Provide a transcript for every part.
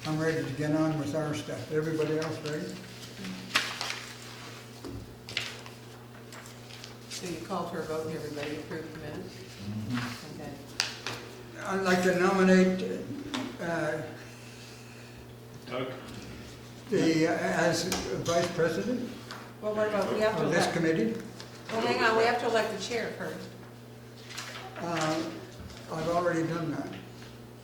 I'm ready to get on with our stuff. Everybody else ready? So you called for a vote and everybody approved the minutes? Okay. I'd like to nominate Doug? as vice president Well, what about, we have to of this elect, committee. well, hang on, we have to elect the chair first. I've already done that.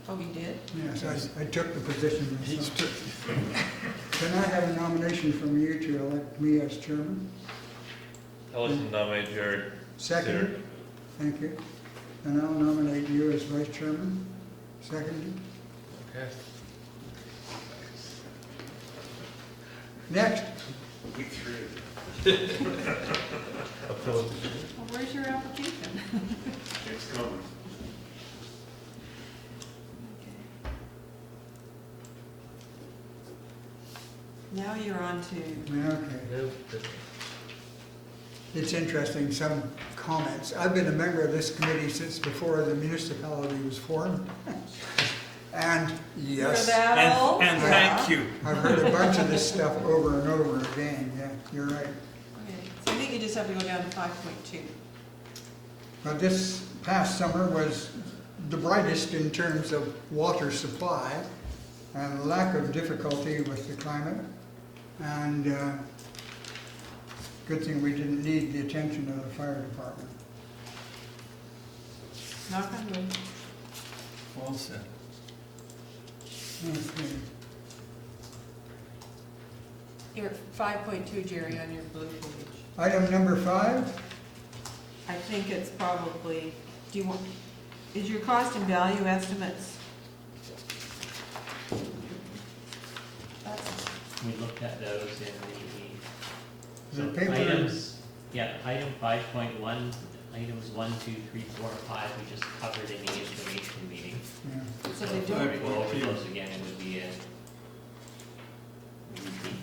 Oh, you did? Yes, I took the position He's myself. Can I have a nomination from you to elect me as chairman? I'll listen to nominate Jared. Seconded? Thank you. And I'll nominate you as vice chairman. Seconded. Okay. Next. week 3. Well, where's your application? It's coming. Now you're on to, Okay. It's interesting, some comments. I've been a member of this committee since before the municipality was formed. And you're yes, that old? And Yeah. thank you. I've heard a bunch of this stuff over and over again. Yeah, you're right. Okay, so I think you just have to go down to 5.2. But this past summer was the brightest in terms of water supply and lack of difficulty with the climate. And good thing we didn't need the attention of the fire department. Knock on wood. Well said. Okay. You're at 5.2, Jerry, on your blue page. Item number 5. I think it's probably, do you want, is your cost and value estimates? That's, We looked at those in The so paper- items, yeah, item 5.1, items 1, 2, 3, 4, 5, we just covered in the information meeting. Yeah. so they do, If we go over those again, it would be a repeat.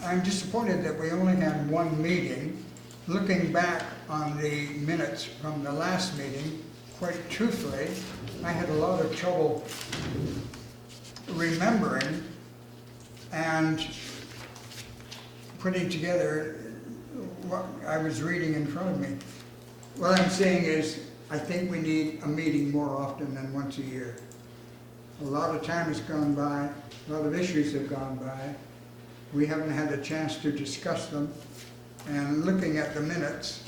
I'm disappointed that we only had one meeting. Looking back on the minutes from the last meeting, quite truthfully, I had a lot of trouble remembering and putting together what I was reading in front of me. What I'm saying is, I think we need a meeting more often than once a year. A lot of time has gone by, a lot of issues have gone by. We haven't had a chance to discuss them. And looking at the minutes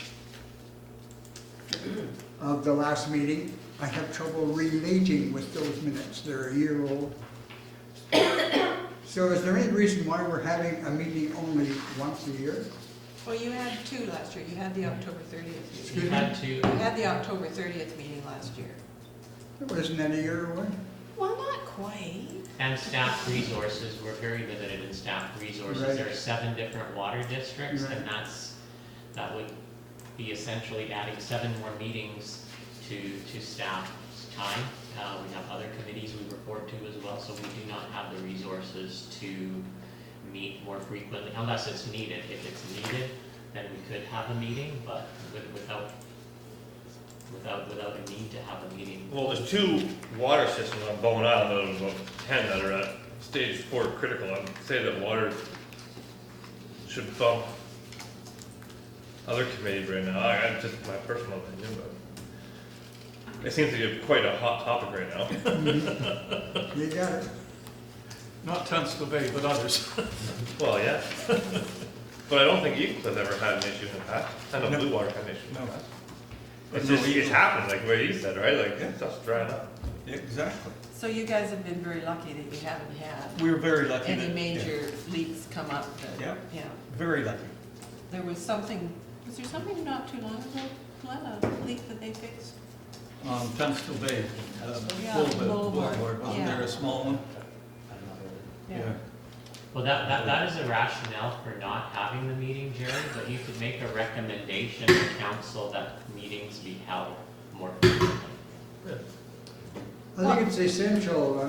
of the last meeting, I have trouble relating with those minutes. They're a year old. So is there any reason why we're having a meeting only once a year? well, you had 2 last year. You had the October 30th meeting. Excuse We me? had to, You had the October 30th meeting last year. Isn't that a year away? Well, not quite. and staff resources, we're very limited in staff resources. Right. There are 7 different water districts, Right. and that would be essentially adding 7 more meetings to staff's time. We have other committees we report to as well, so we do not have the resources to meet more frequently, unless it's needed. If it's needed, then we could have a meeting, but without a need to have a meeting. Well, there's 2 water systems on Bowen Island out of about 10 that are at stage 4 critical. I'd say that water should bump other committees right now. I just my personal opinion, but it seems to be quite a hot topic right now. You got it. Not Tunstall Bay, but others. Well, yeah. But I don't think Eagle has ever had an issue in the past. I know No. Blue Water had an issue in No. the past. But It's no just, it's Eagle. happened, like what you said, right? Like, Yeah. stuff's drying up. Exactly. So you guys have been very lucky that you haven't had We were very lucky. any that- major leaks come up that, Yeah. yeah. Very lucky. There was something not too long ago, Glen, a leak that they fixed? Tunstall Bay, Yeah, Boulevard, Boulevard, wasn't yeah. there a small one? Yeah. Well, that is a rationale for not having the meeting, Jerry, but you could make a recommendation to council that meetings be held more frequently. I think it's essential.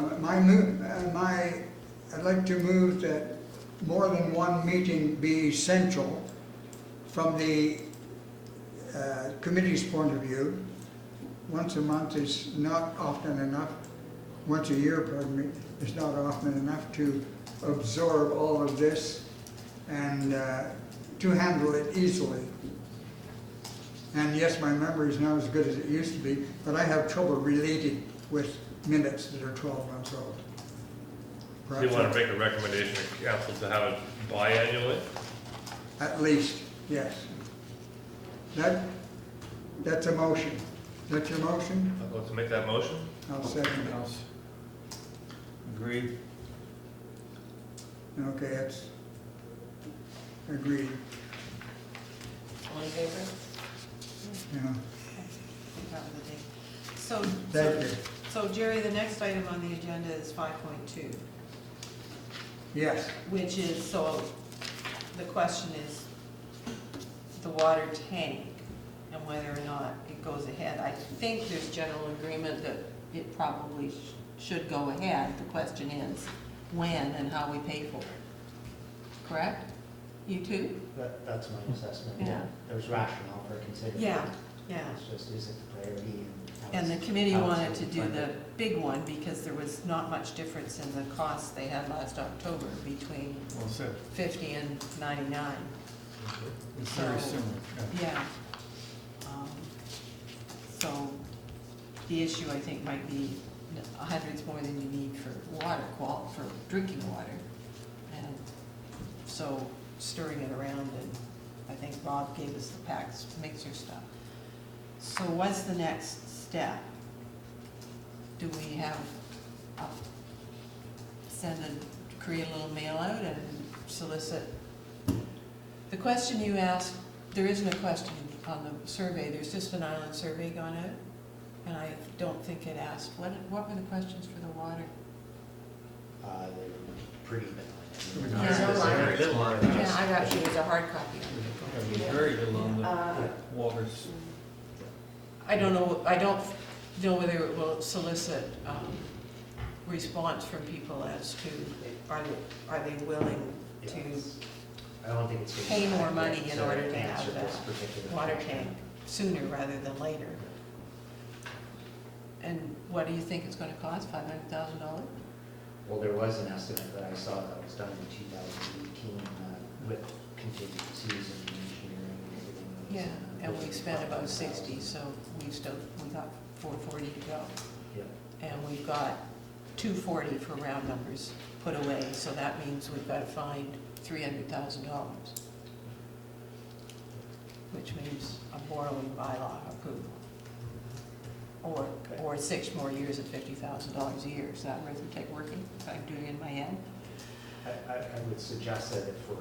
I'd like to move that more than one meeting be essential from the committee's point of view. once a month is not often enough, once a year, pardon me, is not often enough to absorb all of this and to handle it easily. And yes, my memory is not as good as it used to be, but I have trouble relating with minutes that are 12 months old. Do you want to make a recommendation to council to have it biannually? At least, yes. That's a motion. That's your motion? I'd like to make that motion. I'll second I'll it. s- Agree. Okay, that's agreed, All in favor? yeah. That was the date. So, Thank you. so Jerry, the next item on the agenda is 5.2, Yes, which is, so the question is the water tank and whether or not it goes ahead. I think there's general agreement that it probably should go ahead. The question is when and how we pay for it. Correct? You too? That's my assessment, Yeah. yeah. There's rationale for considering. Yeah, it. yeah. It's just, is it the priority? And the committee how it's wanted to do funded. the big one because there was not much difference in the costs they had last October between Well said. 50 and 99. It's very So- similar. Yeah. Yeah. So the issue, I think, might be 100's more than you need for for drinking water. And so stirring it around, and I think Bob gave us the packs mixer stuff. So what's the next step? Do we have, create a little mail out and solicit? The question you asked, there isn't a question on the survey, there's just an island survey gone out. And I don't think it asked, what were the questions for the water? They were pretty Pretty benign. Yeah. There's very little on it. Yeah, I got you, as a hard copy. There's very little on Uh, the waters. I don't know whether it will solicit response from people as to, are they willing Yeah, to it's- I don't think it's. gonna pay be more accurate money in order to answer have this that particular water question. tank sooner rather than later? And what do you think it's gonna cost, $500,000? Well, there was an estimate that I saw that was done in 2018 with contingencies and engineering and everything. that was, Yeah, and we spent about 60, so we got 440 to go. Yep. And we've got 240 for round numbers put away, so that means we've got to find $300,000, which means a borrowing bylaw approval. Or 6 more years at $50,000 a year. Is that arithmetic working? If I'm doing it in my head? I would suggest that if we're,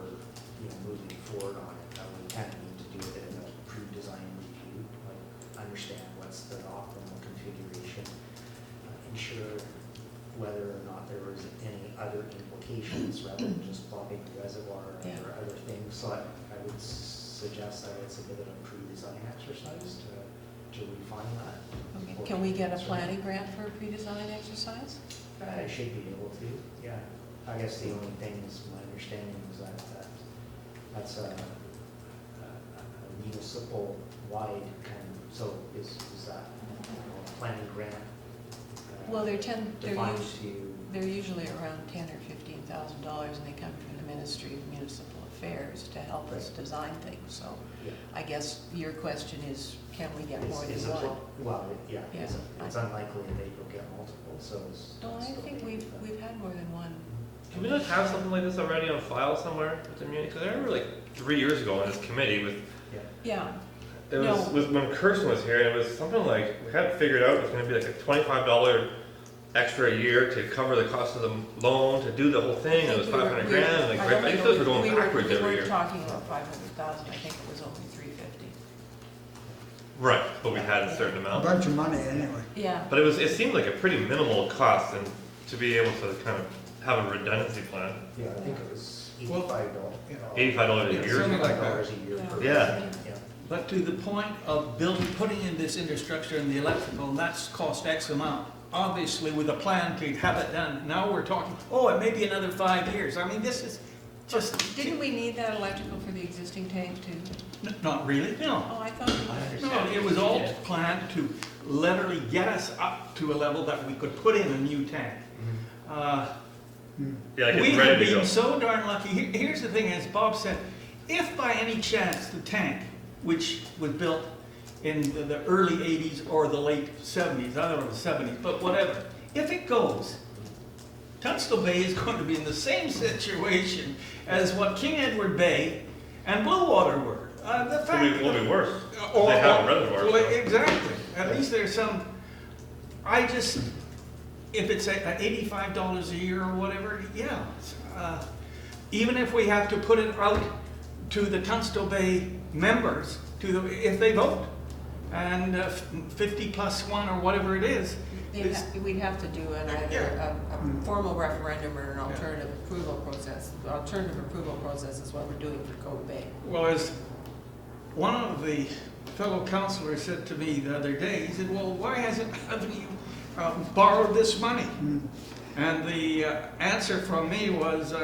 moving forward on it, we kind of need to do it in a pre-design review, like understand what's the optimal configuration, ensure whether or not there was any other implications rather than just plopping the reservoir Yeah. or other things. So I would suggest that it's a bit of a pre-design exercise to refine that. Okay. Can we get a planning grant for a pre-design exercise? I should be able to, yeah. I guess the only thing is, my understanding is that's a municipal wide kind of, so is that a planning grant? Well, they're Defined They're usually around $10,000 or $15,000, and they come from the Ministry of Municipal Affairs to help us Right. design things. So Yeah. I guess your question is, can we get more than Is it one? Well, yeah, Yeah. it's unlikely that you'll get multiple, so it's. No, I think we've had more than one. Can we not have something like this already on file somewhere with the community? Because I remember like 3 years ago on this committee with, Yeah, it was, No. with when Kirsten was here, and it was something like, we hadn't figured out it was gonna be like a $25 extra a year to cover the cost of the loan, to do the whole thing, and it was 500 grand, like, I think those were going backwards every We year. weren't talking about 500,000, I think it was only 350. Right, but we had a certain a amount. bunch of money anyway. Yeah, But it seemed like a pretty minimal cost, and to be able to kind of have a redundancy plan, Yeah, I think it was Well, $85. $85 a Yeah, year. something like that. $85 a year per. Yeah. Yeah. But to the point of putting in this infrastructure and the electrical, that's cost X amount. Obviously, with a plan to have it done, now we're talking, it may be another 5 years. I mean, this is just, didn't we need that electrical for the existing tank too? not really, no. Oh, I thought we My did. No, understanding it is was we all did. planned to literally get us up to a level that we could put in a new tank. Yeah, like We it's have ready to go. been so darn lucky. Here's the thing, as Bob said, if by any chance the tank, which was built in the early 80s or the late 70s, I don't know, the 70s, but whatever, if it goes, Tunstall Bay is going to be in the same situation as what King Edward Bay and Bluewater were. The fact Will be worse. or- They have reservoirs. well, exactly. At least there's some, if it's at $85 a year or whatever, yeah. Even if we have to put it out to the Tunstall Bay members, if they vote, and 50 plus one or whatever it is. We'd have to do either a formal referendum or an alternative approval process. The alternative approval process is what we're doing for Code Bay. Well, as one of the fellow councilors said to me the other day, he said, well, why haven't you borrowed this money? And the answer from me was,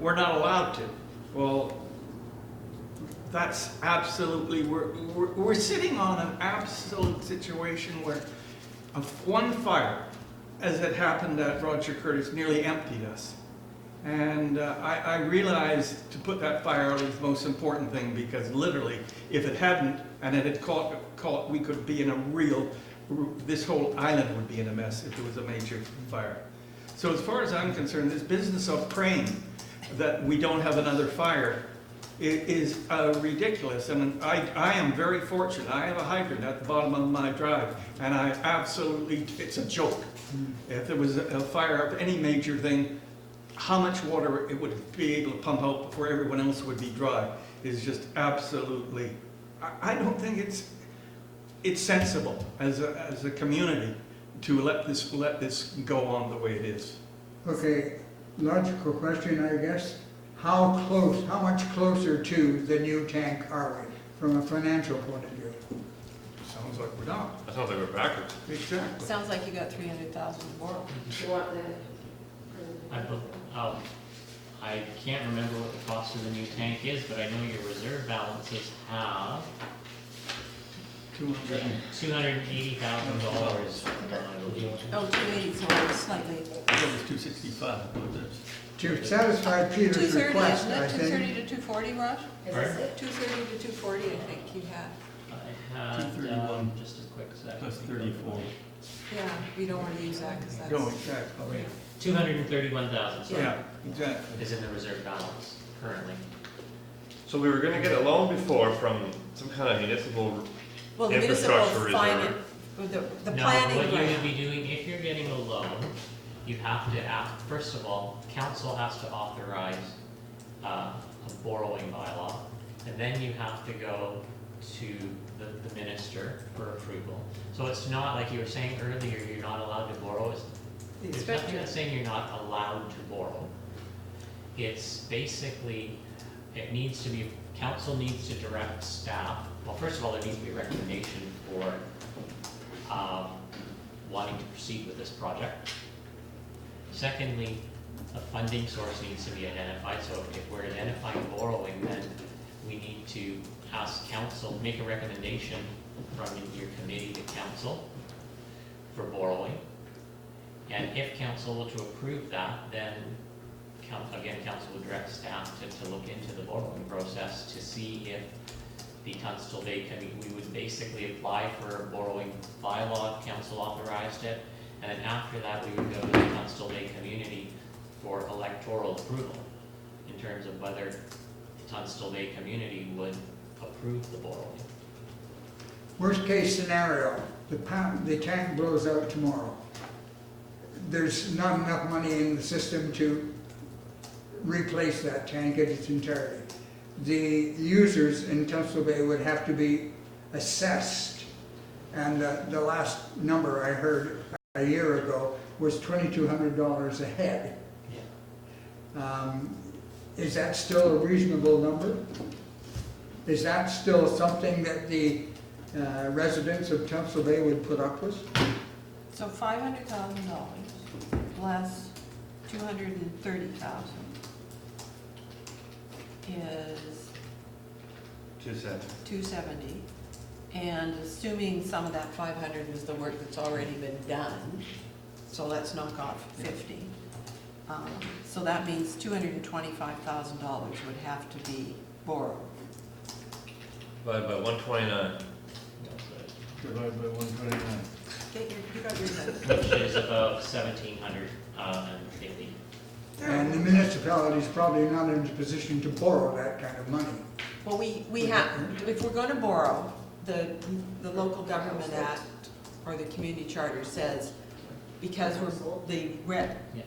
we're not allowed to. Well, that's absolutely, we're sitting on an absolute situation where one fire, as it happened at Roger Curtis, nearly emptied us. And I realized to put that fire out is the most important thing, because literally, if it hadn't, and it had caught, we could be in a this whole island would be in a mess if there was a major fire. So as far as I'm concerned, this business of praying that we don't have another fire is ridiculous. And I am very fortunate. I have a hydrant at the bottom of my drive, and it's a joke. If there was a fire of any major thing, how much water it would be able to pump out before everyone else would be dry is just absolutely, I don't think it's sensible as a community to let this go on the way it is. Okay, logical question, I guess. How much closer to the new tank are we from a financial point of view? Sounds like we're not. That sounds like we're backwards. Exactly. Sounds like you got 300,000 to borrow. You want the, I can't remember what the cost of the new tank is, but I know your reserve balances have $280,000, I believe. Oh, 280, so it's slightly. I thought it was 265, but that's. To satisfy Peter's 230, request, isn't I it? think. 230 to 240, Rush? is Pardon? this it? 230 to 240, I think you had. I had, 231 just a quick second. Plus 34. Yeah, we don't want to use that because that's. No, exactly. 231,000, so Yeah, exactly. is in the reserve balance currently. So we were gonna get a loan before from some kind of municipal, Well, the municipal Infrastructure finance, the No, planning what you would grant. be doing, if you're getting a loan, you have to ask, first of all, council has to authorize a borrowing bylaw, and then you have to go to the minister for approval. So it's not like you were saying earlier, you're not allowed to borrow. The There's nothing inspector. that's saying you're not allowed to borrow. It's basically, it needs to be, council needs to direct staff. Well, first of all, there needs to be a recommendation for wanting to proceed with this project. Secondly, a funding source needs to be identified. So if we're identifying borrowing, then we need to ask council, make a recommendation from your committee to council for borrowing. And if council were to approve that, then again, council would direct staff to look into the borrowing process to see if the Tunstall Bay Committee, we would basically apply for a borrowing bylaw, council authorized it, and then after that, we would go to the Tunstall Bay community for electoral approval in terms of whether the Tunstall Bay community would approve the borrowing. Worst case scenario, the tank blows out tomorrow. There's not enough money in the system to replace that tank in its entirety. The users in Tunstall Bay would have to be assessed, and the last number I heard a year ago was $2,200 a head. Yeah. Is that still a reasonable number? Is that still something that the residents of Tunstall Bay would put up with? So $500,000 less 230,000 is 270. And assuming some of that 500 was the work that's already been done, so let's knock off 50. So that means $225,000 would have to be borrowed. Divided by 129. Divided by 129. You got your head. Which is about 1,750. And the municipality's probably not in a position to borrow that kind of money. Well, we have, if we're gonna borrow, the local government act or the community charter says, because we're, Yeah.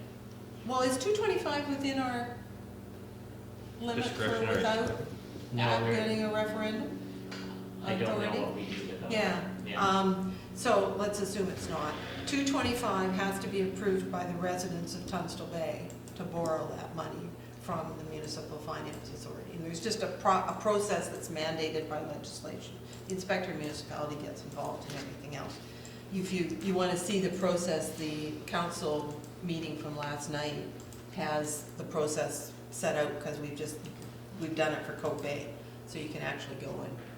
well, is 225 within our limit for Discretionary. without No, we're, getting a referendum I don't know authority? what we do with them. Yeah, so let's assume it's not. 225 has to be approved by the residents of Tunstall Bay to borrow that money from the Municipal Finance Authority. And there's just a process that's mandated by legislation. The inspector of municipality gets involved in everything else. If you want to see the process, the council meeting from last night has the process set out because we've done it for Cove Bay. So you can actually go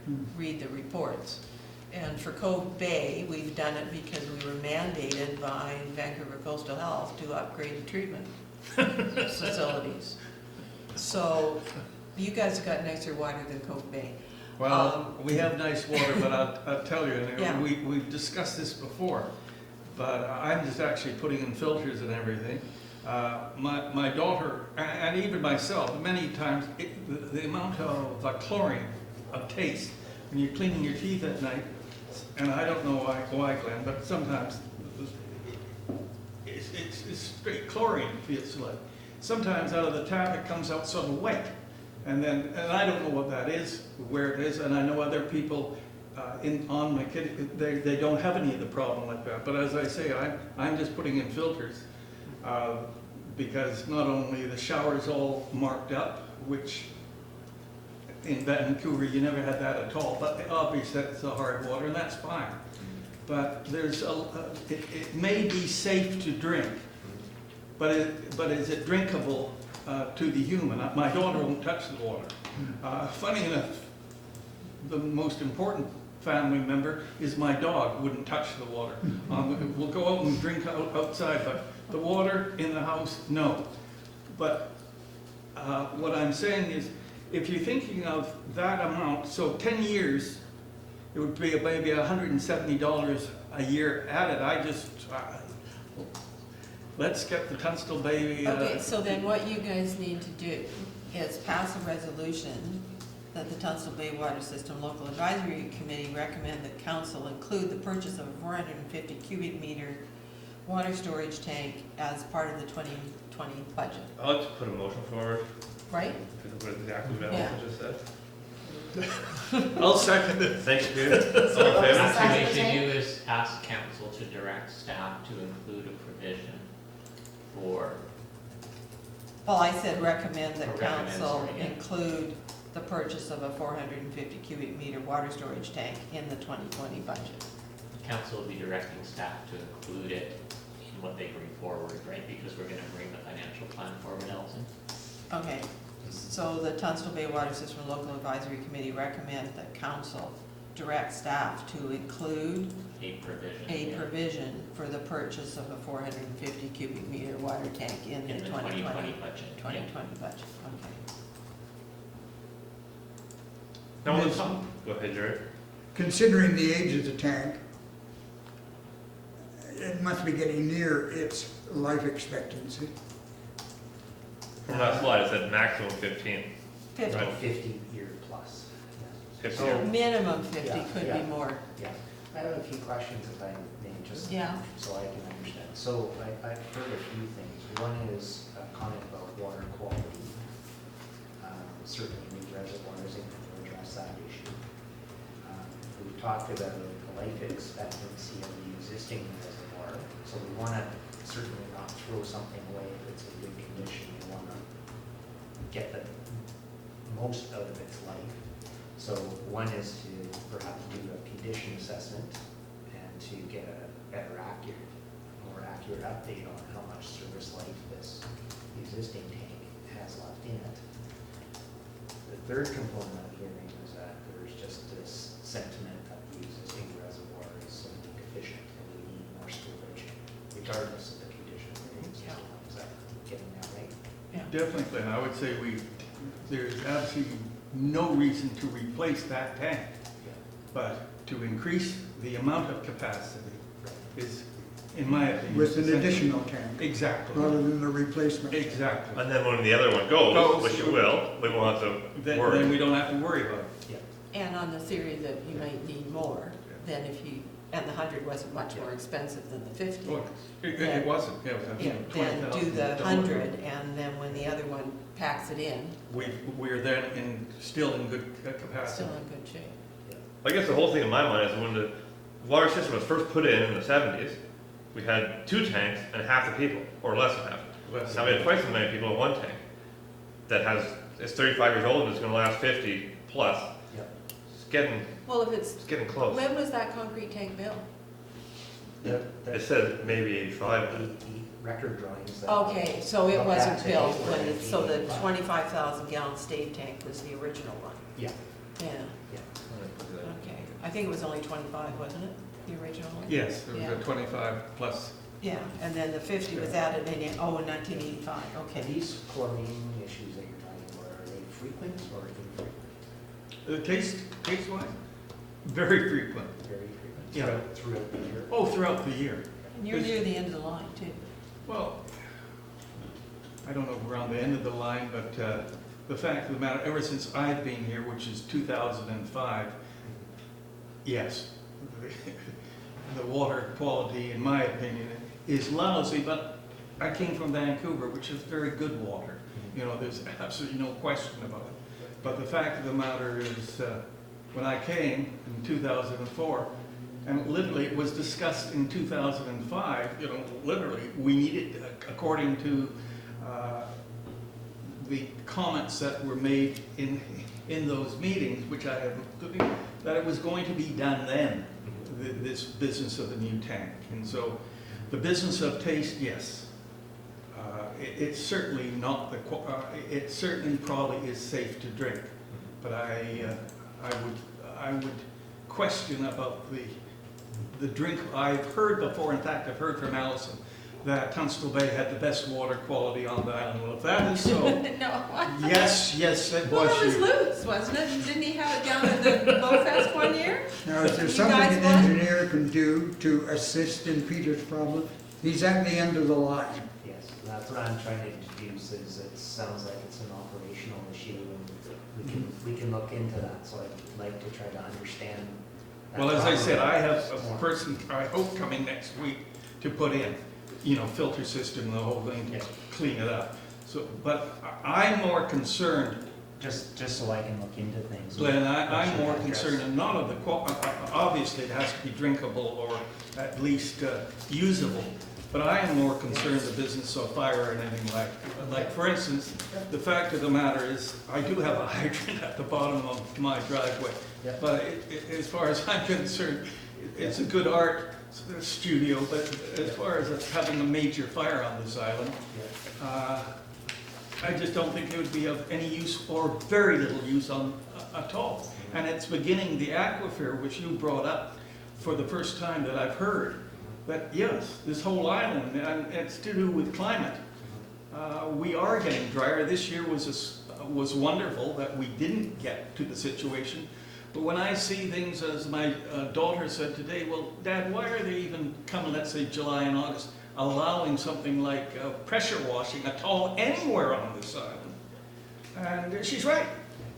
and read the reports. And for Cove Bay, we've done it because we were mandated by Vancouver Coastal Health to upgrade the treatment facilities. So you guys have got nicer water than Cove Bay. Well, we have nice water, but I'll tell you, and Yeah. we've discussed this before, but I'm just actually putting in filters and everything. My daughter, and even myself, many times, the amount of chlorine, of taste, when you're cleaning your teeth at night, and I don't know why, Glenn, but sometimes it's straight chlorine, it feels like. Sometimes out of the tap, it comes out sort of wet. And I don't know what that is, where it is, and I know other people on my kid, they don't have any of the problem like that. But as I say, I'm just putting in filters because not only the shower's all marked up, which in Vancouver you never had that at all, but obviously that's the hard water, and that's fine. But it may be safe to drink, but is it drinkable to the human? My daughter won't touch the water. Funny enough, the most important family member is my dog, wouldn't touch the water. We'll go out and drink outside, but the water in the house, no. But what I'm saying is, if you're thinking of that amount, so 10 years, it would be maybe $170 a year added. Let's get the Tunstall Bay. Okay, so then what you guys need to do is pass a resolution that the Tunstall Bay Water System Local Advisory Committee recommend that council include the purchase of a 450 cubic meter water storage tank as part of the 2020 budget, I'll just put a motion forward, right? what exactly what Yeah. Allison just said. I'll second it. Thanks, Peter. All in favor? Actually, what we should do is ask council to direct staff to include a provision for, Well, I said recommend that Or recommend, council sorry, yeah. include the purchase of a 450 cubic meter water storage tank in the 2020 budget. council will be directing staff to include it in what they bring forward, right? Because we're gonna bring the financial plan forward, Allison. Okay, so the Tunstall Bay Water System Local Advisory Committee recommend that council direct staff to include A provision. a yeah, provision for the purchase of a 450 cubic meter water tank in the In the 2020 budget. 2020 budget, okay. Now, let's, go ahead, Jared. Considering the age of the tank, it must be getting near its life expectancy. From that slide, it said maximum 15. 50, Right. 50-year plus. Yes. 50 So- year. minimum 50, Yeah, could be yeah. more, Yeah, I have a few questions if I may, just yeah. so I can understand. So I've heard a few things. One is a comment about water quality. Certainly new reservoirs in to address that issue. We talked about the life expectancy of the existing reservoir, so we want to certainly not throw something away if it's in good condition. We want to get the most out of its life. So one is to perhaps do a condition assessment and to get a more accurate update on how much service life this existing tank has left in it. The third component I'm hearing is that there's just this sentiment that we the existing reservoir is something efficient, and we need more storage regardless of the condition of the existing one. Is that getting that right? Yeah. Definitely, and I would say there's absolutely no reason to replace that tank, Yeah. but to increase the amount of capacity is, in my opinion. With an essential. additional tank, Exactly, rather than the replacement. exactly. And then when the other one goes, which it will, we won't have to Then worry. we don't have to worry about it. And on the theory that you might need more, then if you, and the 100 wasn't much more expensive than the 50. Look, it wasn't, it was, Yeah, then do the $20,000. 100, and then when the other one packs it in, We're then still in good capacity. still in good shape. I guess the whole thing in my mind is when the water system was first put in the 70s, we had 2 tanks and half the people, or less than half. Less Now we have twice as many people in one tank that is 35 years old and it's gonna last 50 plus. Yep. Well, if It's getting close. when was that concrete tank built? It says maybe 85. The record drawings that. Okay, so it Look wasn't back built to when, April so the 1985. 25,000 gallon stave tank was the original one? Yeah, Yeah, yeah. okay. I think it was only 25, wasn't it, the original one? Yes, there was Yeah. a 25 plus. Yeah, and then the 50 was added in 1985, Are okay. these chlorine issues that you're talking about, are they frequent or infrequent? Taste-wise, very frequent. Very frequent? Yeah. Throughout the year? Oh, throughout the year. And you're near the end of the line, too. Well, I don't know if we're on the end of the line, but the fact of the matter, ever since I've been here, which is 2005, yes, the water quality, in my opinion, is lousy, but I came from Vancouver, which is very good water. You know, there's absolutely no question about it. But the fact of the matter is, when I came in 2004, and literally it was discussed in 2005, you know, literally, we needed, according to the comments that were made in those meetings, which I have, that it was going to be done then, this business of the new tank. And so the business of taste, yes. It's certainly not it certainly probably is safe to drink, but I would question about the drink. I've heard before, in fact, I've heard from Allison that Tunstall Bay had the best water quality on the island. Well, if that is so, No. yes, it Well, was it was you. Luke's, wasn't it? Didn't he have it down at the Bow Fest one year? Now, is there You something guys an want- engineer can do to assist in Peter's problem? He's at the end of the line. Yes, that's what I'm trying to introduce, is it sounds like it's an operational issue, and we can look into that, so I'd like to try to understand. that Well, as I said, I have more. a person, I hope, coming next week to put in, you know, filter system, the whole thing, to Yeah. clean it up. So, but I'm more concerned, Just so I can look into things. Glenn, I'm What more should I address? concerned, and none of the, obviously it has to be drinkable or at least usable. But I am more concerned the business of fire and anything like, for instance, the fact of the matter is, I do have a hydrant at the bottom of my driveway. Yeah. But as far as I'm concerned, it's a good art studio, but as far as us having a major fire on this island, Yeah. I just don't think it would be of any use or very little use at all. And it's beginning the aquifer, which you brought up for the first time that I've heard. But yes, this whole island, and it's to do with climate. We are getting drier. This year was wonderful that we didn't get to the situation. But when I see things, as my daughter said today, well, Dad, why are they even coming, let's say July and August, allowing something like pressure washing at all anywhere on this island? And she's right,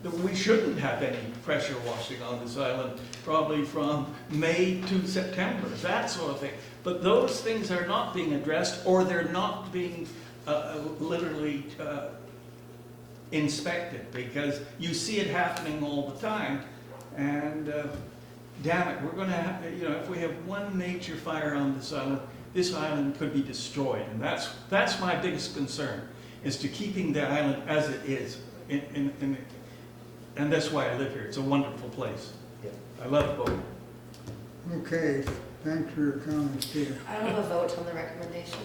that we shouldn't have any pressure washing on this island, probably from May to September, that sort of thing. But those things are not being addressed, or they're not being literally inspected, because you see it happening all the time. And damn it, we're going to have, you know, if we have one major fire on this island could be destroyed. And that's my biggest concern, is to keeping the island as it is. And that's why I live here. It's a wonderful place. Yeah. I love both. Okay, thanks for your comments, Peter. I don't have a vote on the recommendation.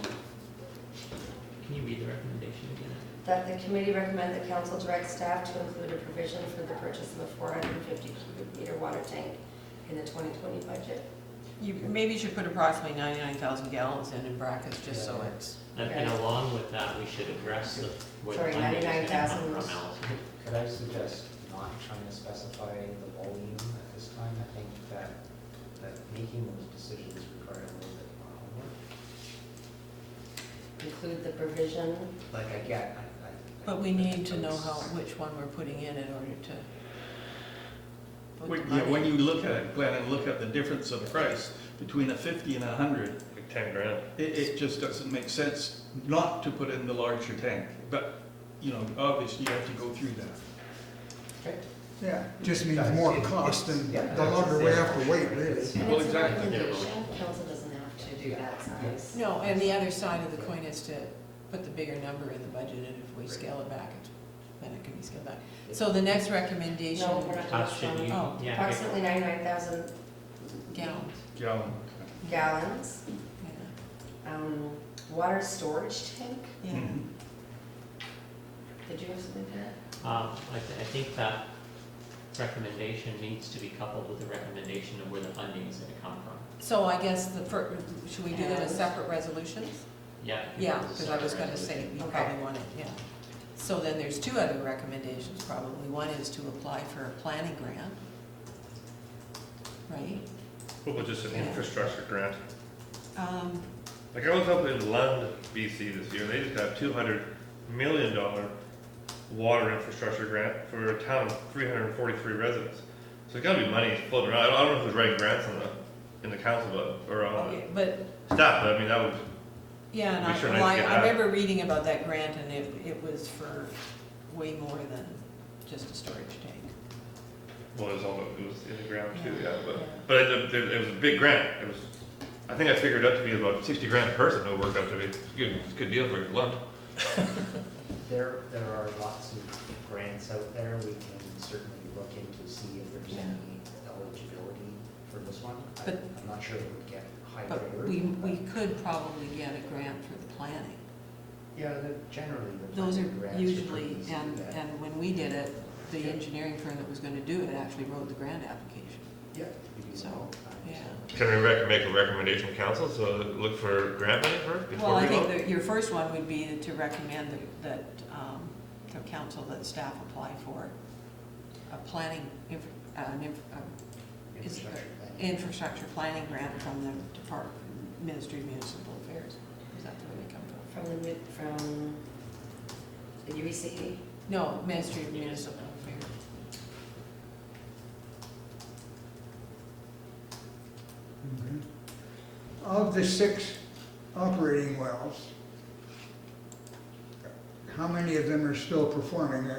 Can you read the recommendation again? That the committee recommend that council direct staff to include a provision for the purchase of a 450 cubic meter water tank in the 2020 budget. You maybe should put approximately 99,000 gallons in brackets, just so it's, And along with that, we should address the, where the Sorry, funding is gonna come 99,000. from, Allison. Could I suggest not trying to specify the volume at this time? I think that making those decisions require a little bit more homework. Include the provision. Like, I get, but we need to know which one we're putting in order to put the Yeah, money. when you look at it, Glenn, and look at the difference of price between a 50 and a 100, Like 10 grand. it just doesn't make sense not to put in the larger tank. But, you know, obviously you have to go through that. okay. Yeah, just means more cost and Yeah. the longer we have to wait, really. And Well, it's a exactly. recommendation, council doesn't have to do that size. No, and the other side of the coin is to put the bigger number in the budget, and if we scale it back, then it can be scaled back. So the next recommendation, No, we're not doing this Should one. you, Oh, yeah, Approximately 99,000 gallons. Gallon. gallons. Yeah. Water storage tank, Yeah. Mhm. did you have something there? I think that recommendation needs to be coupled with the recommendation of where the funding is gonna come from. So I guess should we do them as separate resolutions? Yeah. Yeah, because I was gonna say, you Okay. probably want it, yeah. So then there's two other recommendations probably. One is to apply for a planning grant, right? What about just an Yeah. infrastructure grant? Um, Like I was up in Lund, BC this year, they just got a $200 million water infrastructure grant for a town of 343 residents. So there's gotta be money floating around. I don't know who's writing grants in the council, or okay, but, staff, but I mean, that would, yeah, and Be sure well, nice to get I that. remember reading about that grant, and it was for way more than just a storage tank. well, it was in the ground too, Yeah. yeah, but it was a big grant. It was, I think I figured it out to be about 60 grand a person. It worked out to be, it's a good deal for Lund. There are lots of grants out there. We can certainly look into see if there's Yeah. any eligibility for this one. But- I'm not sure it would get high But priority. we could probably get a grant for the planning. Yeah, generally the Those are planning grants usually, pretty easy to and get. when we did it, the engineering firm that was gonna do it actually wrote the grant application. Yeah. we do So, that all the time, yeah. so. Can we make a recommendation to council, so look for grant money first before Well, we I think vote? that your first one would be to recommend that, to council that staff apply for a planning, Infrastructure planning. infrastructure planning grant from the Department, Ministry of Municipal Affairs. Is that where they come from? From the UEC? No, Ministry of Municipal Affairs. Of the 6 operating wells, how many of them are still performing?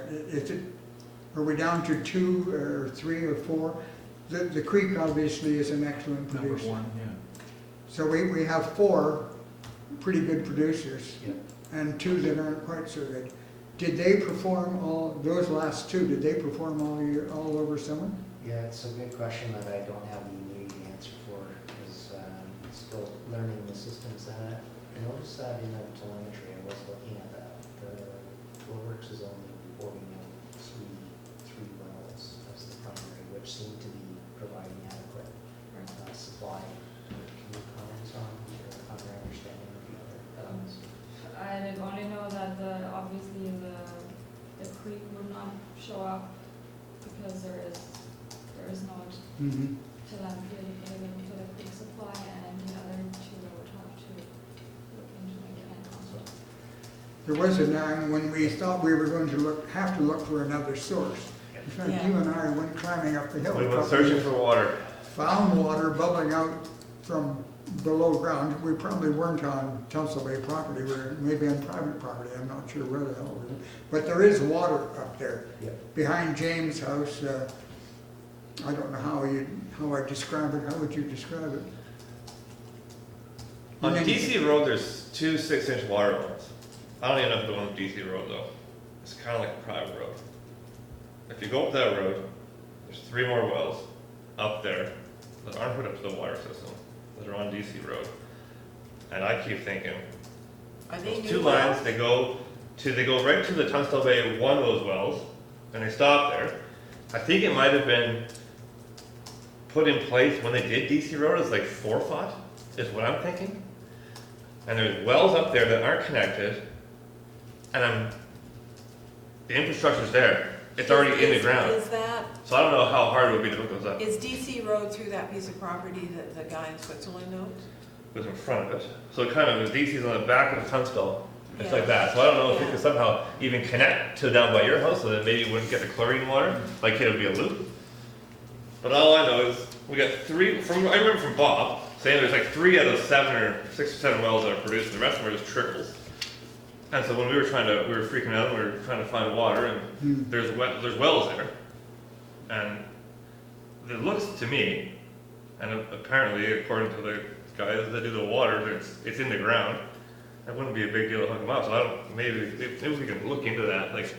Are we down to 2 or 3 or 4? The creek obviously is an excellent Number producer. one, yeah. So we have 4 pretty good producers Yeah. and 2 that aren't quite so good. Did they perform those last 2, did they perform all over summer? Yeah, it's a good question that I don't have the immediate answer for, because still learning the systems. I noticed that in the telemetry, I was looking at that, the Flowworks is only reporting out three wells as the primary, which seem to be providing adequate supply. Can you comment on your understanding of the other wells? I only know that obviously the creek would not show up because there is no Mm-hmm. available for the creek supply, and the other 2 I would have to look into again. There was a time when we thought we were going to have to look for another source. In fact, Yeah. you and I went climbing up the hill. We a went couple searching of for water. Found water bubbling out from below ground. We probably weren't on Tunstall Bay property, we were maybe on private property, I'm not sure where the hell we were. But there is water up there. Yep. Behind James' house, I don't know how I describe it, how would you describe it? On And then- DC Road, there's 2 6-inch water wells. I don't even know if the one on DC Road though. It's kind of like a private road. If you go up that road, there's 3 more wells up there that aren't hooked up to the water system, that are on DC Road. And I keep thinking, Are they those new 2 wells? lines, they go right to the Tunstall Bay, one of those wells, and they stop there. I think it might have been put in place when they did DC Road is like 4 foot, is what I'm thinking. And there's wells up there that aren't connected, and the infrastructure's there. It's already in the ground. Is that, So I don't know how hard it would be to hook those up. is DC Road through that piece of property that the guy in Switzerland owns? It was in front of it. So it kind of, the DC's on the back of the Tunstall. It's Yeah. like that. So I don't know if you Yeah. could somehow even connect to down by your house so that maybe you wouldn't get the chlorine water. Like it'll be a loop. But all I know is we got 3, I remember from Bob saying there's like 3 out of 7 or 6 or 7 wells that are produced, and the rest of them are just trickles. And so when we were freaking out, we were trying to find water, and there's wells there. And it looks to me, and apparently according to the guys that do the water, it's in the ground. It wouldn't be a big deal to hook them up, so maybe we can look into that, like,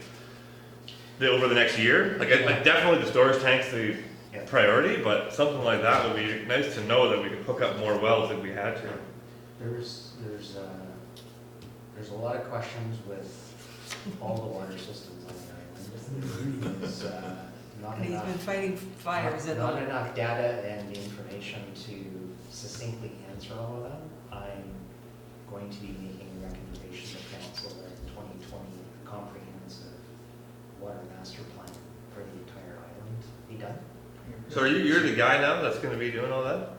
over the next year. Like, definitely the storage tank's the priority, but something like that would be nice to know that we could hook up more wells if we had to. There's a lot of questions with all the water systems on the island. There's not And he's enough. been fighting fires in Not the, enough data and information to succinctly answer all of them. I'm going to be making a recommendation to council that the 2020 comprehensive water master plan for the entire island be done. So you're the guy now that's gonna be doing all that?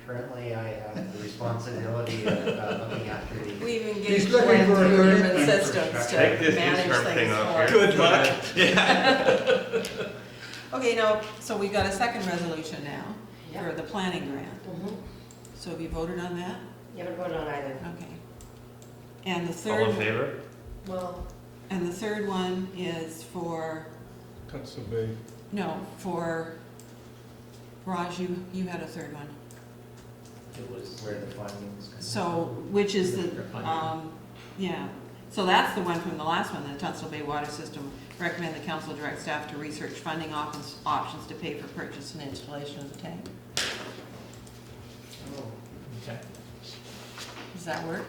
Currently, I have the responsibility of looking after the. we even He's engaged looking Glen for a through good Urban Systems to Take this manage interim thing things off for us. here. Good luck. Yeah. Okay, now, so we've got a second resolution now for Yep. the planning grant. Mhm. So have you voted on that? You haven't voted on either. Okay. And the All in third, favor? Well, and the third one is for, Tunstall Bay. no, for, Raj, you had a third one. It was, Where the findings. So, which is the, For funding. yeah, so that's the one from the last one, the Tunstall Bay Water System. Recommend the council direct staff to research funding options to pay for purchase and installation of the tank. okay, Does that work?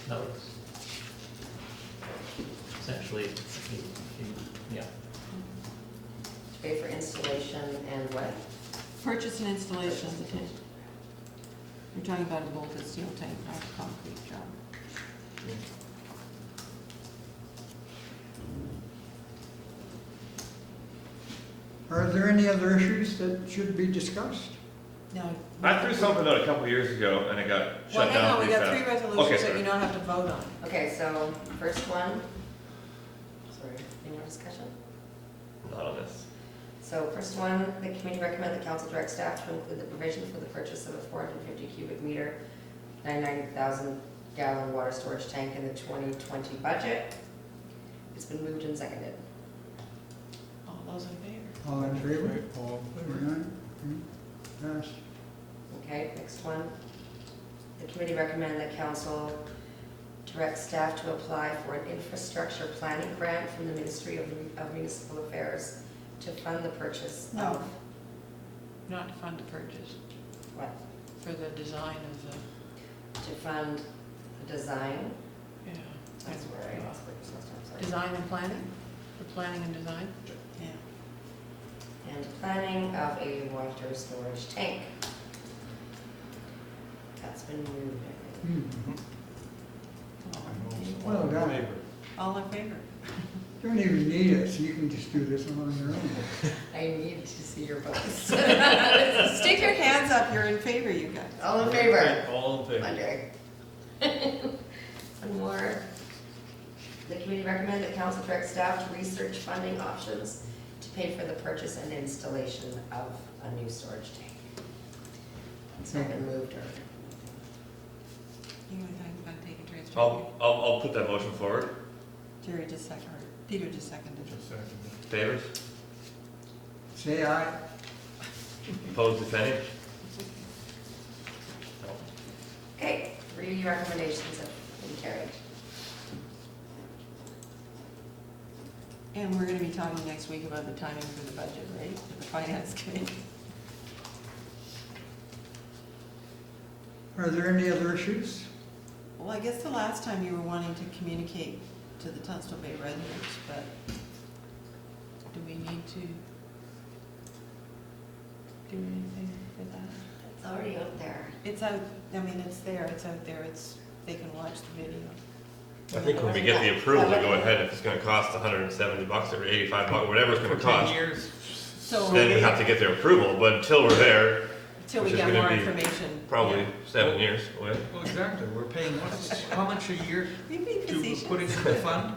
that was essentially, yeah. pay for installation and what? Purchase and installation of the tank. We're talking about a bolted steel tank, not a concrete job. Are there any other issues that should be discussed? No. I threw something out a couple years ago and it got Well, shut hang down on, we pretty got fast. 3 resolutions that sorry. you don't have to vote on. Okay, so first one. Sorry, any more discussion? Not on this. So first one, the committee recommend the council direct staff to include the provision for the purchase of a 450 cubic meter, 990,000 gallon water storage tank in the 2020 budget. It's been moved and seconded. All those in favor? All in favor? All in We're favor. not? Passed. Okay, next one. The committee recommend that council direct staff to apply for an infrastructure planning grant from the Ministry of Municipal Affairs to fund the purchase No. of, Not to fund the purchase, what? for the design of the, To fund the design, yeah. that's where I lost purchase last time, sorry. Design and planning? For planning and design? Yeah. And planning of a water storage tank. That's been moved. Well done. All in favor? Don't even need us, you can just do this on your own. I need to see your votes. Stick your hands up, you're in favor, you guys. All in favor? All in favor. Monday. One more. The committee recommend that council direct staff to research funding options to pay for the purchase and installation of a new storage tank. It's not been moved or, You guys aren't gonna take a transfer? I'll put that motion forward. Jerry just seconded, or Peter just seconded. Just a second. Favors? Say aye. Opposed, if any? okay, 3 recommendations have been carried. And we're gonna be talking next week about the timing for the budget, right, with the finance committee? Are there any other issues? Well, I guess the last time you were wanting to communicate to the Tunstall Bay residents, but do we need to? do anything for that. It's already out there. It's out, I mean, it's there, they can watch the video. I think when we get the approval to go ahead, if it's gonna cost $170 or $85, whatever it's gonna For 10 cost, years, So, then we have to get their approval, but until we're there, till we which is get gonna more be information. probably yeah. 7 years away. well, exactly, we're paying how much a year You're being to facetious. put it in the fund?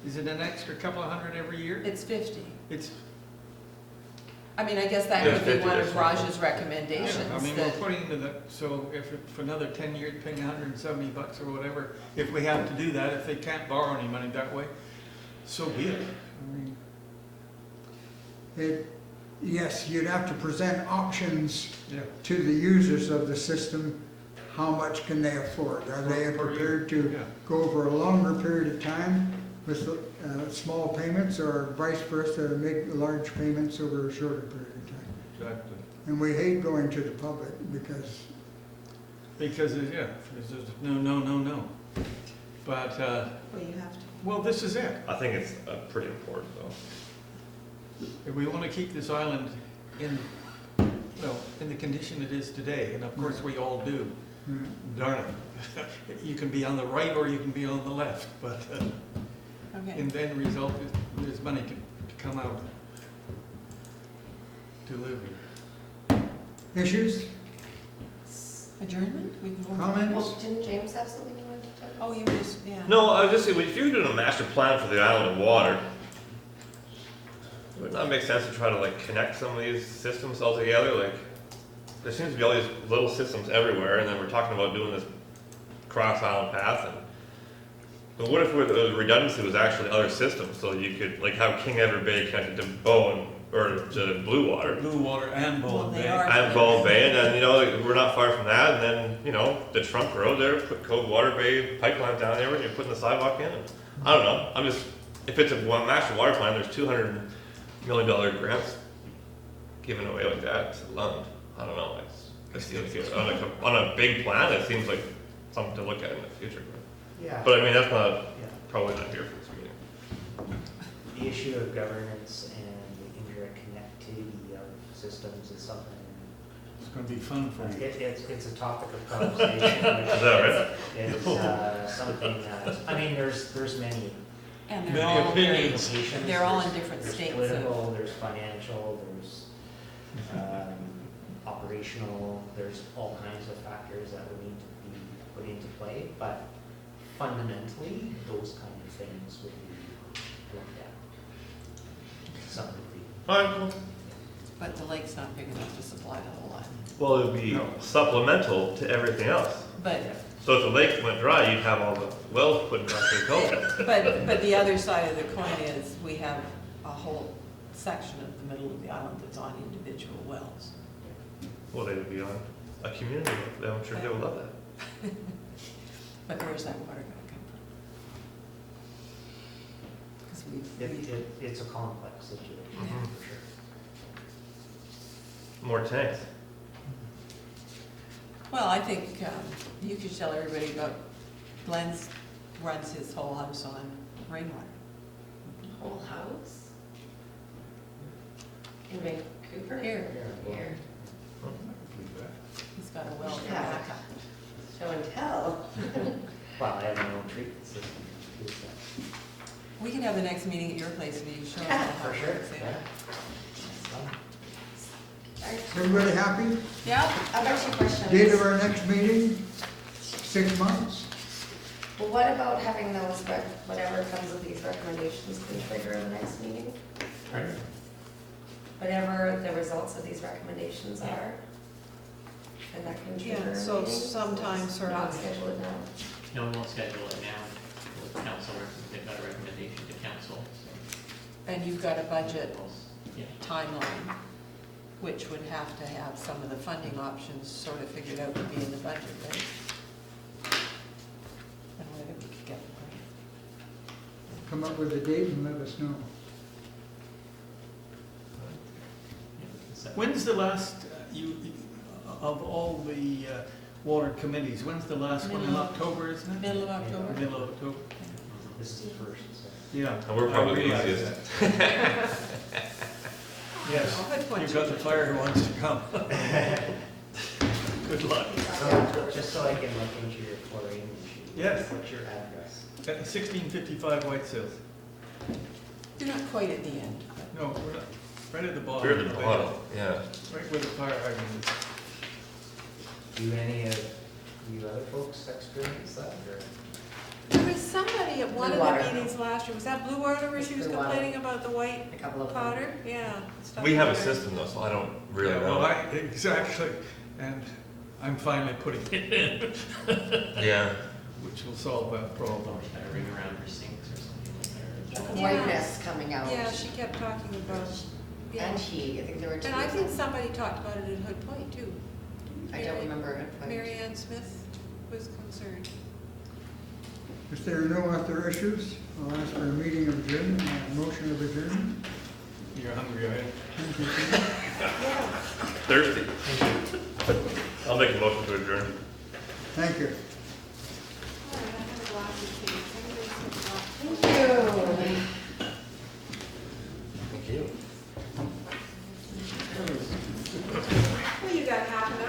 Is it an extra couple of hundred every year? It's 50. It's, I mean, I guess that Yeah, would be 50, one of that's Raj's yeah, recommendations, I mean, that, we're putting into the, so if for another 10 years, paying $170 or whatever, if we have to do that, if they can't borrow any money that way, so be it. I mean, Yes, you'd have to present options yeah. to the users of the system. How much can they afford? Are they prepared to Yeah. go over a longer period of time with small payments, or vice versa, make large payments over a shorter period of time? Exactly. And we hate going to the public because, Because, yeah, there's no. But, well, you have to. well, this is it. I think it's pretty important though. If we want to keep this island in, well, in the condition it is today, and of course we all do, darn it. You can be on the right or you can be on the left, but Okay. in the end result, there's money to come out to live here. issues, Adjournment? We can go. comments? Well, didn't James have something you wanted to talk about? Oh, you were just, yeah. No, I was just saying, if you're doing a master plan for the island of water, would it not make sense to try to like connect some of these systems all together? Like, there seems to be all these little systems everywhere, and then we're talking about doing this cross island path. And but what if the redundancy was actually other systems, so you could like have King Edward Bay connected to Bowen or to Blue Water? Blue Water and Well, Bowen they Bay. are- And Bowen Bay, and then, you know, like, we're not far from that, and then, you know, the trunk road there, put Cove Water Bay pipeline down there, and you're putting the sidewalk in, and, I don't know, I'm just, if it's a one master water plan, there's $200 million grants given away like that to Lund, I don't know, it seems like, on a big plan, it seems like something to look at in the future, Yeah. but I mean, that's not, Yeah. probably not here for this meeting. The issue of governance and the indirect connectivity of systems is something, It's going to be fun for you. it's a topic of conversation. Is that right? It's something that, I mean, there's many And Many they're all very, implications. they're all in There's- different there's states. political, there's financial, there's operational, there's all kinds of factors that would need to be put into play, but fundamentally, those kind of things would be looked at. to some degree. Alright, cool. But the lake's not big enough to supply the whole island. Well, it would be supplemental to everything else. But, So if the lake went dry, you'd have all the wells put back in culvert. but the other side of the coin is, we have a whole section of the middle of the island that's on individual wells. Well, they would be on a community, I'm sure they would love that. But where's that water gonna come from? Because It's a complex situation, Mhm. for sure. More tanks. well, I think you could tell everybody about Glen runs his whole house on rainwater. Whole house? In Vancouver? Here. Here. He's got a well for Yeah. backup. Show and tell. Well, I have my own treatment system. to use that. We can have the next meeting at your place and you show us how For it sure, works. yeah. Everybody happy? Yeah, I've got two questions. Date of our next meeting, 6 months? Well, what about having those, whatever comes of these recommendations can trigger the next meeting? Whatever the results of these recommendations are? And that can trigger a Yeah, so meeting? sometime sort Not of- schedule it now? No, we won't schedule it now. Well, council, they've got a recommendation to council, so. and you've got a budget Yeah. timeline, which would have to have some of the funding options sort of figured out to be in the budget, right? And whether we could get the grant. Come up with a date and let us know. When's the last, of all the water committees, when's the last one in Middle of- October, isn't it? Middle of October? Middle of October, This is the first, so. yeah. And we're probably I the realize easiest. that. Yes, I'll put one you've got the fire who wants to come. Good luck. So, just so I can look into your chlorine issue. Yes. What's your address? At 1655 White Sills. You're not quite at the end, but No, we're not, right at the bottom. We're at the bottom, yeah. Right where the fire hydrant is. Do any of you other folks experience that, or? there was somebody at one of Blue the Water. meetings last year, was that Blue Water where she was Blue Water. complaining about the white A couple of them. powder? Yeah. stuff We have a like that. system though, so I don't really Yeah, well, know. exactly, and I'm finally putting it in, Yeah, which will solve that problem. Or should I ring around her sinks or something like that? Yeah. Whiteness coming out. Yeah, she kept talking about, yeah. And he, I think there were two. And I of think them. somebody talked about it in Hood Point too. I don't remember it. but- Mary Ann Smith was concerned. If there are no other issues, I'll ask for a meeting of adjournment, a motion of adjournment. You're hungry, are you? Thank you. Thursday. I'll make a motion to adjourn. Thank you. Oh, I have a glass of tea. Thank you. Thank you. Well, you got half an